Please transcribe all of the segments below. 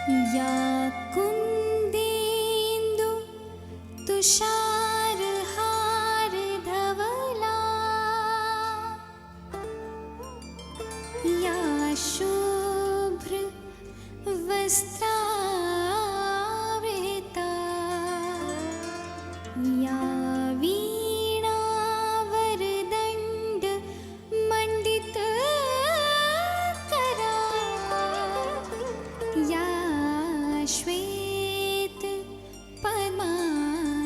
या कुन्देन्दु तुषारहार धवला या शुभ्र वस्त्रावृता या वीणावरदण्ड मण्डितकरा या श्वेत पद्मासना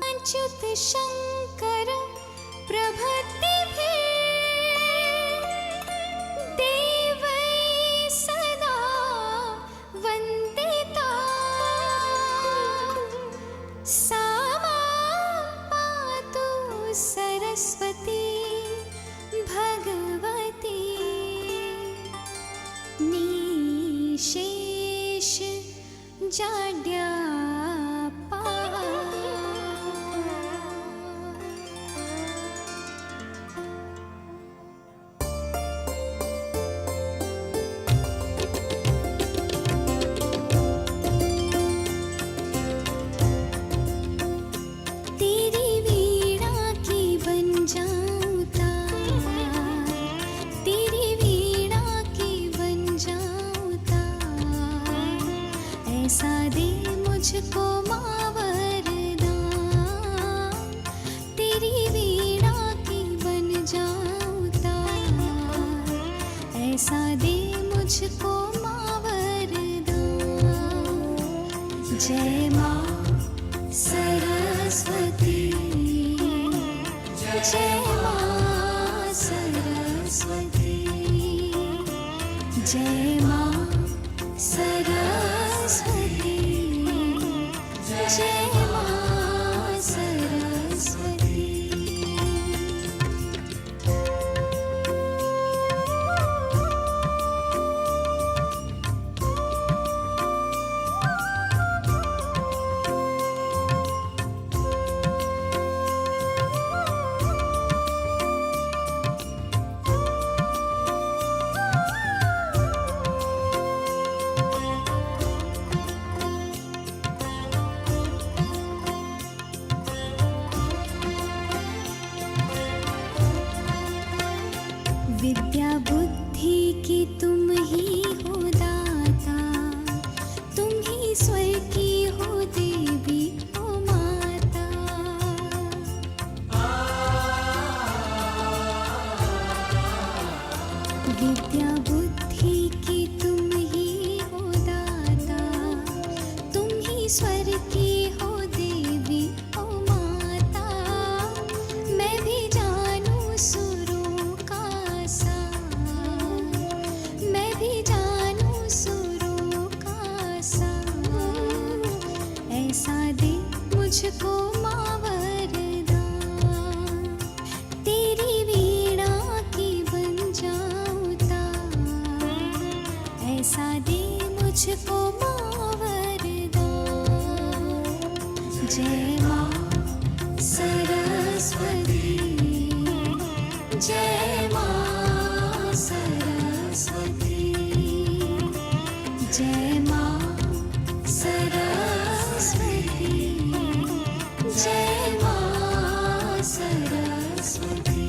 अच्युत शंकर प्रभृतिभिः देवैः सदा वन्दिता सा मां पातु सरस्वती भगवती निशेष जाड्यापा। तेरी वीणा की बन जाऊं तार, तेरी वीणा की बन जाऊं तार, ऐसा दे मुझको माँ वरदान। तेरी वीणा की बन जाऊं तार, ऐसा दे मुझको माँ वरदान। जय माँ सरस्वती, जय माँ सरस्वती, जय माँ सरस्वती, जय माँ सरस्वती। विद्या बुद्धि की तुम ही हो दाता, तुम ही स्वर की हो देवी हो माता। विद्या बुद्धि की तुम ही हो दाता, तुम ही स्वर की हो देवी हो माता। मैं भी जानूं सुरों का सार, मैं भी जानूं सुरों का सार, ऐसा दे मुझको माँ वरदान। तेरी वीणा की बन जाऊं तार, ऐसा दे मुझको माँ वरदान। जय माँ सरस्वती, जय माँ सरस्वती, जय माँ सरस्वती, जय माँ सरस्वती।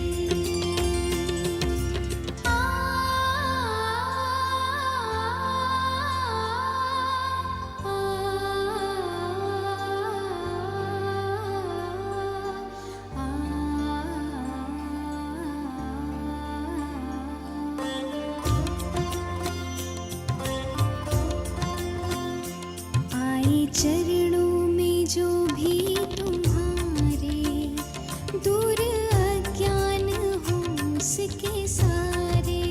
चरणों में जो भी तुम्हारे, दूर अज्ञान हो उसके सारे।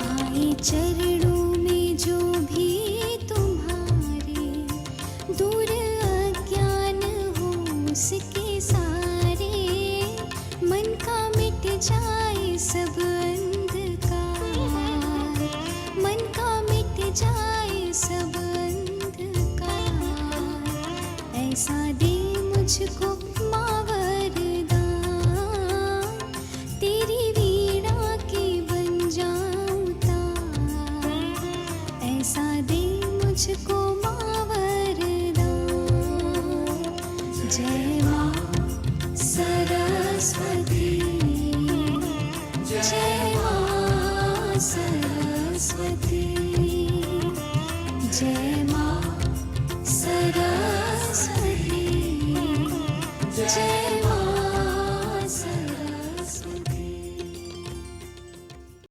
आए चरणों में जो भी तुम्हारे, दूर अज्ञान हो उसके